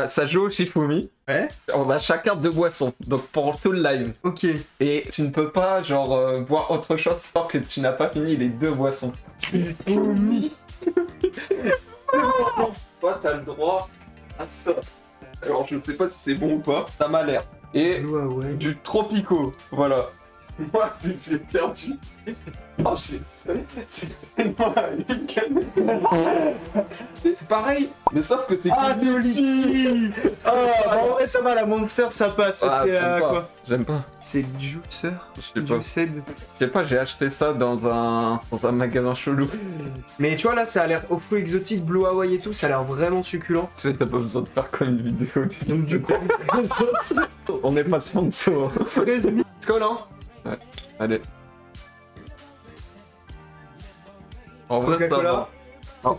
Ça joue au Shifumi. Ouais. On a chacun 2 boissons, donc pour tout le live. Ok. Et tu ne peux pas, genre, boire autre chose tant que tu n'as pas fini les 2 boissons. Shifumi. Toi, t'as le droit à ça. Alors, je ne sais pas si c'est bon ou pas. Ça m'a l'air. Et Ouais. du Tropico, voilà. Moi, vu que j'ai perdu. Oh, c'est pareil, mais sauf que c'est Ah, c'est au litchi. En vrai, ça va, la Monster, ça passe. Ah, C'était j'aime pas. quoi? J'aime pas. C'est Juicer. Je sais pas. Juiced. Je sais pas, j'ai acheté ça dans un magasin chelou. Mais tu vois, là, ça a l'air au fruits exotiques, Blue Hawaii et tout, ça a l'air vraiment succulent. Tu sais, t'as pas besoin de faire comme une vidéo. Donc, du coup, On n'est pas sponsor. fraise Skol, hein. Allez. En vrai, ça Coca-Cola. va.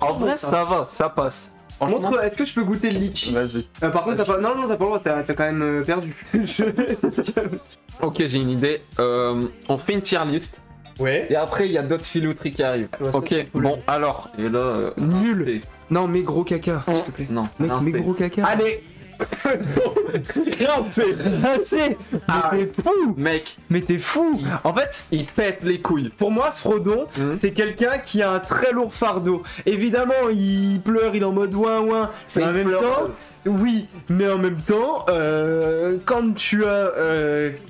En vrai, ça va, ça passe. Franchement, Montre, est-ce que je peux goûter le litchi? vas-y. Par contre, t'as pas. Non, t'as pas le droit, t'as quand même perdu. Ok, j'ai une idée. On fait une tier list. Ouais. Et après, il y a d'autres filouteries qui arrivent. Ouais, ça, Ok, c'est cool. bon, alors. Et là. Nul. Non, mais gros caca, s'il te plaît. Non, Mec, non, mais c'est- gros caca. Allez. Assez. Ah. Mais t'es fou. Mec, Mais t'es fou. En fait, il pète les couilles. pour moi, Frodon, c'est quelqu'un qui a un très lourd fardeau. Évidemment, il pleure, il est en mode ouin. C'est en une même pleure. temps, oui, mais en même temps, quand tu as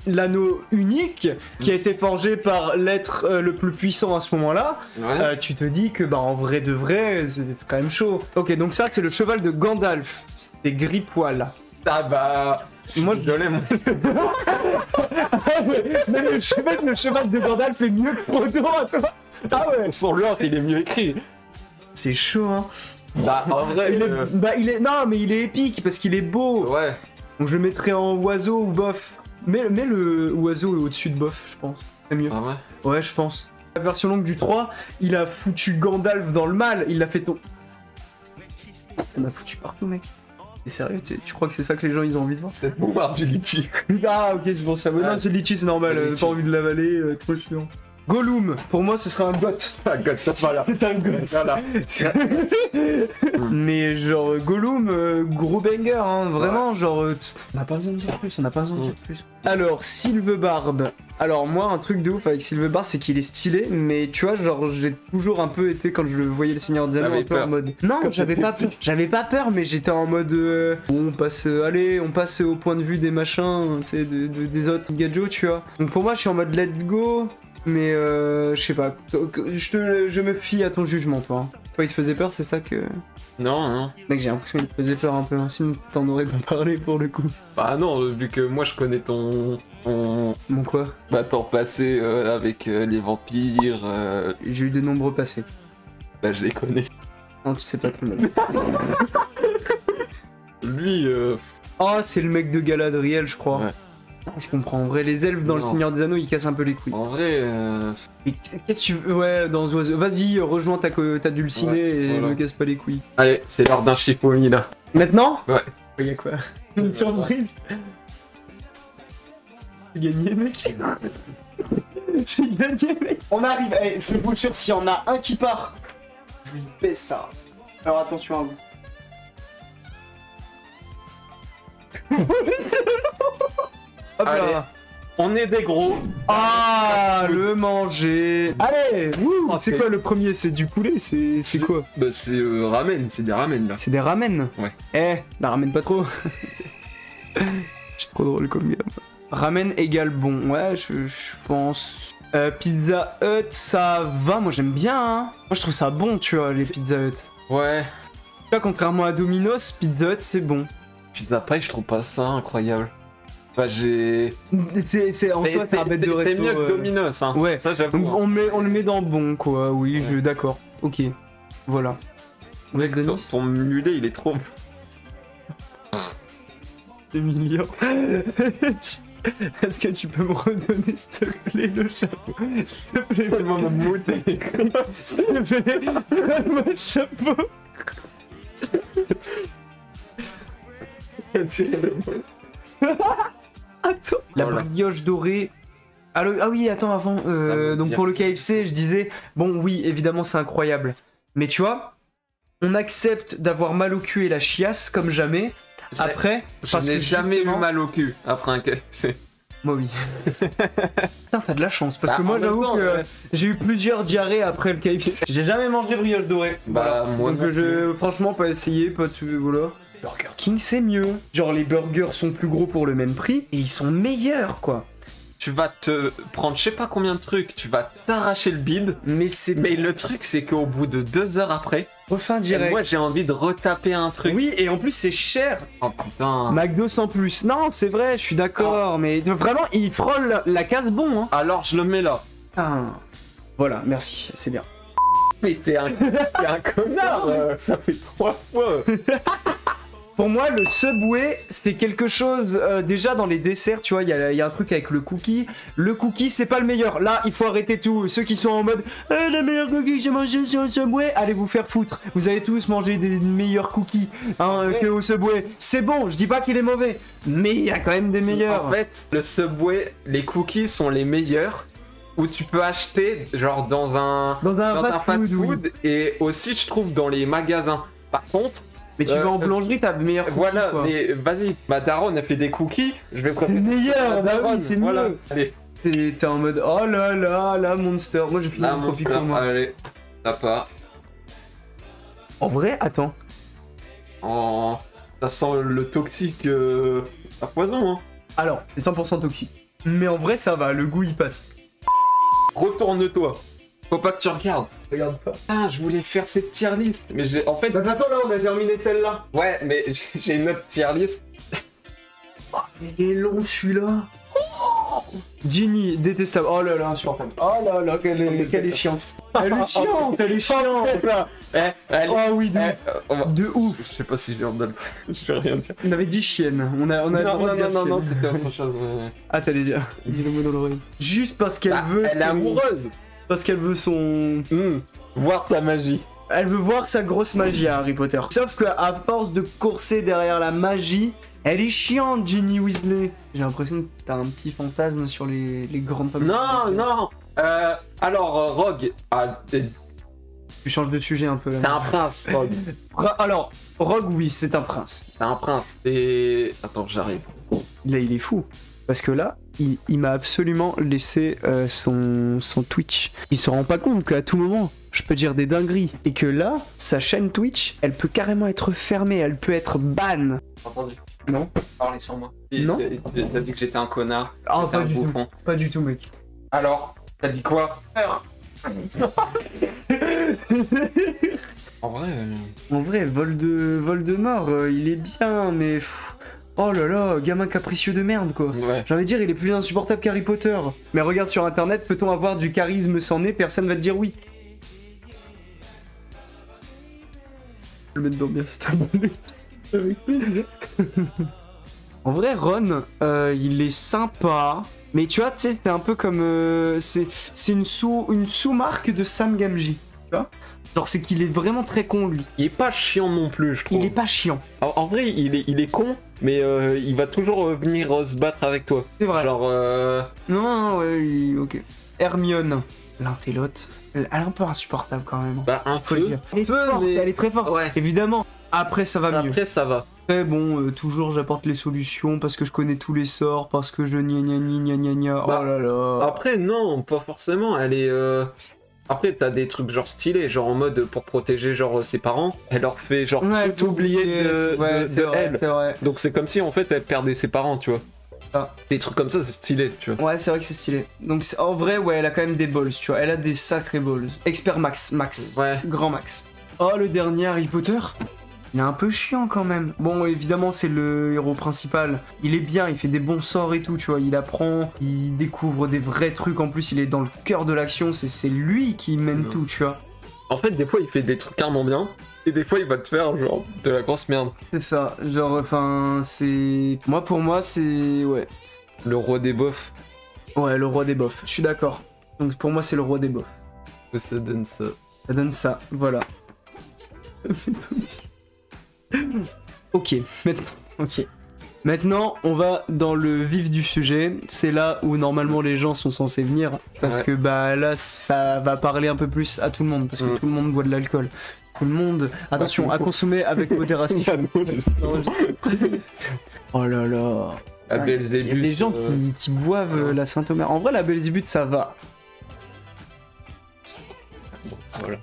l'anneau unique qui a été forgé par l'être le plus puissant à ce moment-là, Ouais. tu te dis que bah en vrai de vrai, c'est quand même chaud. Ok, donc ça c'est le cheval de Gandalf. C'est gris poil. Ah bah. Moi, je l'ai, moi. Mais le cheval de Gandalf est mieux que Frodon à toi. Ah ouais, son lore, il est mieux écrit. C'est chaud, hein. Bah, en vrai. Non, mais il est épique parce qu'il est beau. Ouais. Donc je le mettrais en oiseau ou bof. Mais le oiseau est au-dessus de bof, je pense. C'est mieux. Ah ouais. Ouais, je pense. La version longue du 3, il a foutu Gandalf dans le mal. Il l'a fait ton. Ça m'a foutu partout, mec. T'es sérieux? Tu crois que c'est ça que les gens ils ont envie de voir? C'est le pouvoir du litchi. Ah, ok, c'est pour ça. Ouais, Ah, non, c'est litchi, c'est normal. c'est litchi. Pas envie de l'avaler, trop chiant. Gollum, pour moi, ce serait un got. Ah, God, ça va là. C'est un got. Voilà. Mais genre Gollum, gros banger, hein, vraiment, genre... On n'a pas besoin de dire plus, on n'a pas besoin de dire plus. Alors, Sylvebarbe. Alors moi, un truc de ouf avec Sylvebarbe, c'est qu'il est stylé, mais tu vois, genre, j'ai toujours un peu été, quand je le voyais le Seigneur des Anneaux, T'avais un peu peur. en mode... Non, Quand j'avais t'étais pas peur. J'avais pas peur, mais j'étais en mode... Bon, on passe, allez, on passe au point de vue des machins, tu sais, des autres gadgets, tu vois. Donc pour moi, je suis en mode let's go... Mais je sais pas, je me fie à ton jugement, toi. Toi, il te faisait peur, c'est ça que... Non, non. Mec, j'ai l'impression qu'il te faisait peur un peu, hein, sinon t'en aurais pas parlé pour le coup. Bah non, vu que moi je connais ton Bon quoi? temps passé avec les vampires, J'ai eu de nombreux passés. bah je les connais. Non, tu sais pas tout le monde. Lui, Oh, c'est le mec de Galadriel, je crois. Ouais. Non, je comprends. En vrai, les elfes dans le Non. Seigneur des Anneaux, ils cassent un peu les couilles. en vrai, Mais qu'est-ce que tu veux? Ouais, dans Oiseau. Vas-y, rejoins ta dulcinée Ouais, et voilà. me casse pas les couilles. allez, c'est l'heure d'un Shifumi là. Maintenant? Ouais. Il y a quoi? Une surprise? J'ai gagné, mec. J'ai gagné, mec. On arrive. Eh, je vous jure, s'il y en a un qui part, je lui baisse ça. Alors attention à vous. Hop Allez. là. On est des gros. Ah, le manger. Allez, Oh, c'est c'est- quoi le premier? C'est du poulet? C'est quoi? Bah c'est ramen, c'est des ramen là. C'est des ramen. Ouais. Eh, la ramène pas trop. Je suis trop drôle comme gars. Ramen égale bon. Ouais, je pense. Pizza Hut, ça va. Moi, j'aime bien. Hein. Moi, je trouve ça bon, tu vois, les Pizza Hut. Ouais. Là, contrairement à Domino's, Pizza Hut, c'est bon. Pizza Pie, je trouve pas ça incroyable. Bah j'ai. C'est en toi, t'es un bête de C'est resto. mieux que Domino's, hein. Ouais. Ça j'avoue. Donc, hein. on le met dans bon, quoi. Oui, Ouais. je d'accord. Ok. Voilà. On laisse Ton, Denis. ton mulet, il est trop. Emilien. Est-ce que tu peux me redonner, s'il te plaît, le chapeau? S'il te plaît, Tellement me mouter. s'il te plaît, donne-moi le chapeau. Attends. La Voilà. brioche dorée. Ah oui, attends, avant. veut Donc dire pour le KFC, je disais, bon, oui, évidemment, c'est incroyable. Mais tu vois, on accepte d'avoir mal au cul et la chiasse comme jamais. Après, Je parce n'ai que jamais eu justement- mal au cul après un KFC. Moi oui. Putain, t'as de la chance, parce Bah, que moi en même j'avoue temps, que ouais. j'ai eu plusieurs diarrhées après le KFC. J'ai jamais mangé brioche dorée. Bah, moi Donc non je, franchement, pas essayé, pas de... Voilà. Burger King, c'est mieux. Genre, les burgers sont plus gros pour le même prix, et ils sont meilleurs, quoi. Tu vas te prendre je sais pas combien de trucs, tu vas t'arracher le bide. Mais c'est... Mais le truc, c'est qu'au bout de 2 heures après, Refin direct. moi j'ai envie de retaper un truc. Oui, et en plus, c'est cher. Oh putain. McDo sans plus. Non, c'est vrai, je suis d'accord, mais vraiment, il frôle la case bon, hein. Alors je le mets là. Ah. Voilà, merci, c'est bien. Mais t'es un connard. Ça fait 3 fois. Pour moi, le Subway, c'est quelque chose... déjà, dans les desserts, tu vois, il y a un truc avec le cookie. Le cookie, c'est pas le meilleur. Là, il faut arrêter tout. Ceux qui sont en mode « les meilleurs cookies que j'ai mangés sur le Subway », allez vous faire foutre. Vous allez tous manger des meilleurs cookies que au Subway. C'est bon, je dis pas qu'il est mauvais, mais il y a quand même des meilleurs. En fait, le Subway, les cookies sont les meilleurs. Où tu peux acheter genre dans un fast-food, oui. et aussi je trouve dans les magasins. Par contre, Mais tu vas en boulangerie, t'as de meilleurs cookies, voilà, quoi. mais vas-y, ma daronne a fait des cookies, je vais préférer meilleur, ma bah oui, daronne, c'est voilà. mieux. Allez, T'es en mode oh là là, la Monster. Moi j'ai fini la mon Monster, pour moi. allez, ça part. En vrai, attends. Oh, ça sent le toxique à poison, hein. Alors, c'est 100% toxique. Mais en vrai, ça va, le goût il passe. Retourne-toi. Faut pas que tu regardes. Regarde pas. Ah, je voulais faire cette tier list, mais en fait, Bah attends, là on a terminé celle-là. ouais, mais j'ai une autre tier list. Il est long celui-là. Ginny, détestable. Oh là là, insupportable. Oh là là, quelle est chiante. Elle est chiante, elle est chiante. Allez, Oh oui, on va- de ouf. Je sais pas si je viens de je vais rien dire. On avait dit chienne. On a le droit de dire Non, chienne. c'était autre chose. Ouais. Ah, t'allais dire. Dis le mot dans l'oreille. Juste parce qu'elle veut. Elle est amoureuse. Parce qu'elle veut son. Voir sa magie. Elle veut voir sa grosse magie à Harry Potter. Sauf qu'à force de courser derrière la magie, elle est chiante, Ginny Weasley. J'ai l'impression que t'as un petit fantasme sur les grandes femmes. Non. Alors, Rogue. Ah, t'es Tu changes de sujet un peu là. un prince, Rogue. Alors, Rogue, oui, c'est un prince. T'es un prince. Et. Attends, j'arrive. Là, il est fou. Parce que là, il m'a absolument laissé son Twitch. Il se rend pas compte qu'à tout moment, je peux dire des dingueries. Et que là, sa chaîne Twitch, elle peut carrément être fermée, elle peut être ban. Entendu. Non. Parlez sur moi. Non. T'as dit que j'étais un connard. Ah, J'étais pas un du tout. bouffon. Pas du tout, mec. Alors, t'as dit quoi? En vrai. En vrai, Voldemort, il est bien, mais... Oh là là, gamin capricieux de merde, quoi. Ouais. J'ai envie de dire, il est plus insupportable qu'Harry Potter. Mais regarde sur internet, peut-on avoir du charisme sans nez? Personne va te dire oui. Je vais le mettre dans bien cette abonnée. Avec plaisir. En vrai, Ron, il est sympa. Mais tu vois, tu sais, c'est un peu comme... c'est une sous-marque de Sam Gamgee. Tu vois? Genre, c'est qu'il est vraiment très con, lui. Il est pas chiant non plus, je trouve. Il est pas chiant. En vrai, il est con, mais il va toujours venir se battre avec toi. C'est vrai. Genre, Non, ouais, ok. Hermione, l'intellote, elle est un peu insupportable quand même. bah un Faut le peu. dire. Elle est forte, mais- elle est très forte. Ouais. Évidemment. Après, ça va mieux. Après, ça va. Après, bon, toujours j'apporte les solutions parce que je connais tous les sorts, parce que je gna. Bah, Oh là là. Après, non, pas forcément. Elle est. Après, t'as des trucs genre stylés, genre en mode pour protéger genre ses parents. Elle leur fait genre Ouais, tout oublier ouais, de c'est vrai, elle. c'est vrai. Donc c'est comme si en fait elle perdait ses parents, tu vois. Ah. Des trucs comme ça, c'est stylé, tu vois. Ouais, c'est vrai que c'est stylé. Donc en vrai, ouais, elle a quand même des balls, tu vois. Elle a des sacrés balls. Expert max. Ouais. Grand max. Oh, le dernier Harry Potter. Il est un peu chiant quand même. Bon, évidemment, c'est le héros principal. Il est bien, il fait des bons sorts et tout, tu vois. Il apprend, il découvre des vrais trucs. En plus, il est dans le cœur de l'action. C'est lui qui mène tout, tu vois. En fait, des fois, il fait des trucs carrément bien. Et des fois, il va te faire genre de la grosse merde. C'est ça. Genre, enfin, c'est... Pour moi, c'est... Ouais. Le roi des bofs. Ouais, le roi des bofs. Je suis d'accord. Donc, pour moi, c'est le roi des bofs. Ça donne ça. Ça donne ça, voilà. Ok, maintenant, on va dans le vif du sujet. C'est là où normalement les gens sont censés venir. Parce Ouais. que bah là, ça va parler un peu plus à tout le monde. Parce que tout le monde boit de l'alcool. tout le monde. Attention, à consommer avec modération. Non, oh là là. La Il y a Belzébuth, des gens qui boivent la Saint-Omer. En vrai, la Belzébuth, ça va. Voilà.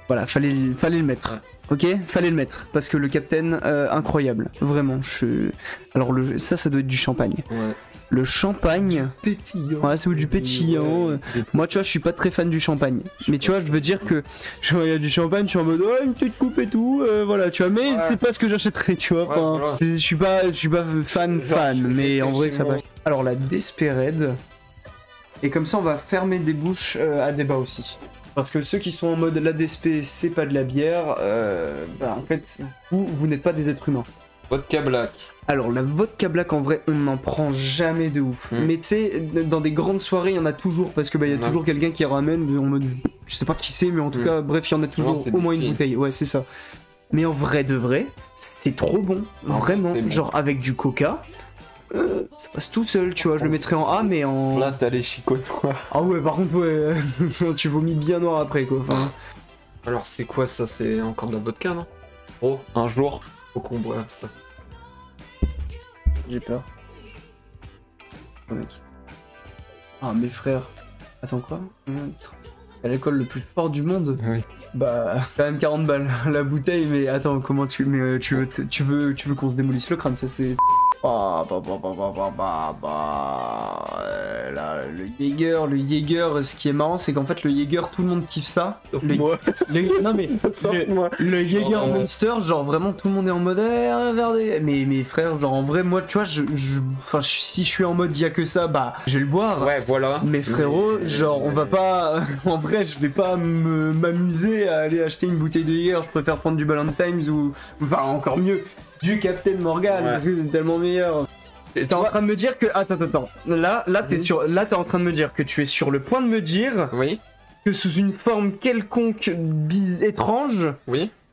Voilà, fallait le mettre. Ok, fallait le mettre parce que le Captain, incroyable, vraiment. Alors ça doit être du champagne. Ouais. Le champagne, Pétillant. ouais, c'est du pétillant. Moi, tu vois, je suis pas très fan du champagne. Mais tu vois, je veux dire que genre, il y a du champagne, je suis en mode ouais, une petite coupe et tout, voilà, tu vois. Mais c'est pas ce que j'achèterais, tu vois. Enfin, voilà. je suis pas fan, mais en vrai, ça passe. Alors la Desperate. Et comme ça, on va fermer des bouches à débat aussi. Parce que ceux qui sont en mode la DSP, c'est pas de la bière, bah en fait, vous n'êtes pas des êtres humains. Vodka Black. Alors la vodka black en vrai on n'en prend jamais de ouf. Mais tu sais dans des grandes soirées il y en a toujours parce que bah il y a toujours quelqu'un qui ramène en mode je sais pas qui c'est mais en tout cas bref il y en a toujours au moins une bouteille. Ouais c'est ça. Mais en vrai de vrai c'est trop bon. Vraiment bon. Genre avec du coca ça passe tout seul tu vois je le mettrais en A mais en... Là t'as les chicotois. Ah ouais par contre ouais tu vomis bien noir après quoi. Enfin... Alors c'est quoi ça? C'est encore de la vodka non? Oh un jour faut qu'on boive ça. J'ai peur. Oh, mec. Ah, mes frères. Attends, quoi? C'est l'alcool le plus fort du monde? Oui. Bah, quand même 40 balles la bouteille, mais attends, comment tu. Mais tu veux qu'on se démolisse le crâne, ça c'est. Ah, là, le Jäger, ce qui est marrant, c'est qu'en fait, le Jäger, tout le monde kiffe ça. Non, mais le Jäger Monster, genre vraiment, tout le monde est en mode, regardez. Mais mes frères, genre en vrai, moi, tu vois, si je suis en mode, y a que ça, bah, je vais le boire. Ouais, voilà. Mais frérot, genre, on va pas. En vrai, je vais pas m'amuser à aller acheter une bouteille de Jäger, je préfère prendre du Ballantine's ou. Enfin, encore mieux. Du Captain Morgan parce que c'est tellement meilleur. T'es en train de me dire que attends. Là t'es en train de me dire que tu es sur le point de me dire que sous une forme quelconque étrange,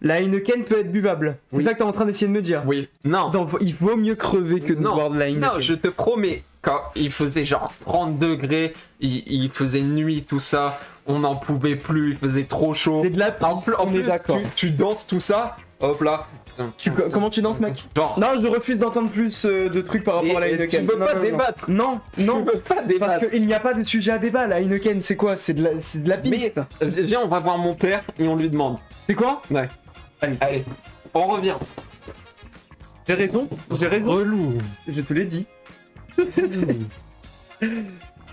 la Heineken peut être buvable. C'est ça que t'es en train d'essayer de me dire. Oui. Non. Donc il vaut mieux crever que de boire de la Heineken. Non, je te promets, quand il faisait genre 30 degrés, il faisait nuit, tout ça, on n'en pouvait plus, il faisait trop chaud. C'est de la pisse, en plus, d'accord. Tu danses tout ça, hop là. Comment tu danses, mec? Genre. Non, je refuse d'entendre plus de trucs par rapport à la Heineken. Tu peux pas débattre. Non. Tu peux pas débattre. Parce qu'il n'y a pas de sujet à débat. La Heineken, c'est quoi? C'est de la piste. Mais, viens, on va voir mon père et on lui demande. C'est quoi? Ouais. Allez, on revient. J'ai raison. Relou. Je te l'ai dit.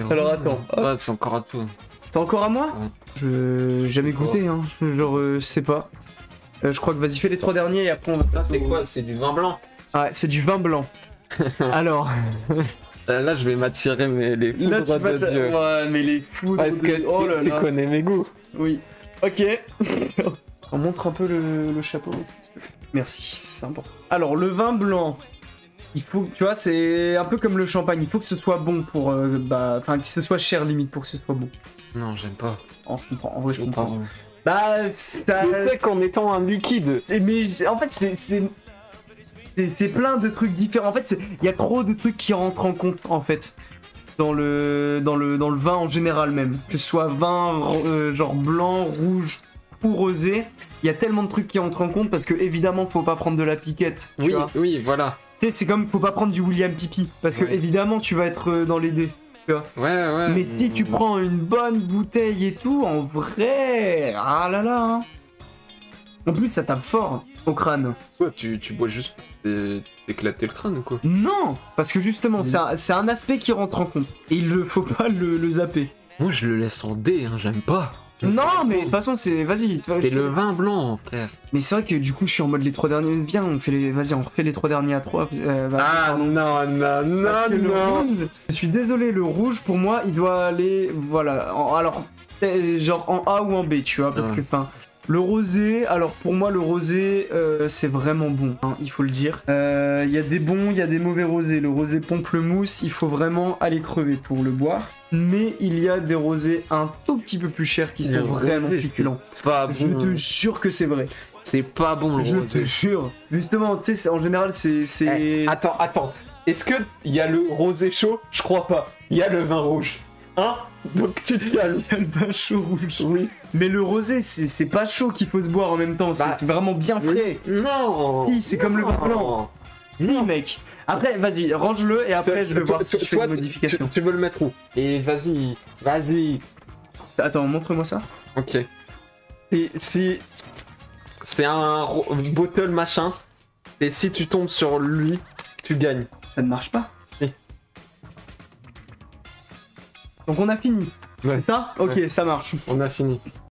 Alors attends. Ouais, c'est encore à toi. C'est encore à moi? Ouais. Je jamais goûté, hein. Genre, je sais pas. Je crois que vas-y, fais les 3 derniers et après on va. Ça, c'est quoi? C'est du vin blanc. Ouais, c'est du vin blanc. Alors. Là, je vais m'attirer les foudres de Dieu. Ouais, mais les foudres. Parce que tu connais mes goûts. Oui. Ok. On montre un peu le chapeau. Merci, c'est important. Alors, le vin blanc. Il faut, tu vois, c'est un peu comme le champagne. Il faut que ce soit bon pour, enfin, que ce soit cher limite pour que ce soit bon. Non, j'aime pas. Oh, je comprends. En vrai, je comprends. Bah, ça. Je sais qu'en étant un liquide. Mais en fait, c'est plein de trucs différents. En fait, il y a trop de trucs qui rentrent en compte, en fait, dans le vin en général même. Que ce soit vin genre blanc, rouge ou rosé, il y a tellement de trucs qui rentrent en compte parce que évidemment, faut pas prendre de la piquette. Oui, voilà. Tu sais, c'est comme faut pas prendre du William Pipi parce que évidemment, tu vas être dans les dés. Ouais. Mais si tu prends une bonne bouteille et tout, en vrai, ah là là. Hein. En plus, ça tape fort au crâne. Quoi, tu bois juste pour t'éclater le crâne ou quoi? Non, parce que justement, c'est un aspect qui rentre en compte. Et il ne faut pas le zapper. Moi, je le laisse en dé, hein, j'aime pas. Non, mais de toute façon, c'est. Vas-y. C'est le vin blanc, frère. Mais c'est vrai que du coup, je suis en mode les 3 derniers. Viens, on fait on refait les 3 derniers à 3. Non. Je suis désolé, le rouge, pour moi, il doit aller. Voilà. Alors, genre en A ou en B, tu vois, parce que, enfin. Le rosé, alors pour moi le rosé c'est vraiment bon, hein, il faut le dire. Il y a des bons, il y a des mauvais rosés. Le rosé Pamplemousse, il faut vraiment aller crever pour le boire. Mais il y a des rosés un tout petit peu plus chers qui sont vraiment succulents. Pas bon. Je te jure que c'est vrai. C'est pas bon le rosé. Je te jure. Justement, tu sais, en général c'est... Attends. Est-ce que il y a le rosé chaud? Je crois pas. Il y a le vin rouge. Hein? Donc tu te calmes. Il y a le vin chaud rouge. Oui. Mais le rosé, c'est pas chaud qu'il faut se boire en même temps, Bah, c'est vraiment bien frais. Non. Si, c'est comme le vin blanc. Oui, mec. Après, vas-y, range-le et après je vais voir si je fais une modification. Tu veux le mettre où? Et vas-y, vas-y. Attends, montre-moi ça. Ok. Et si c'est un bottle machin, et si tu tombes sur lui, tu gagnes. Ça ne marche pas. Si. Donc on a fini. Ouais. C'est ça? Ok, Ouais. ça marche. On a fini.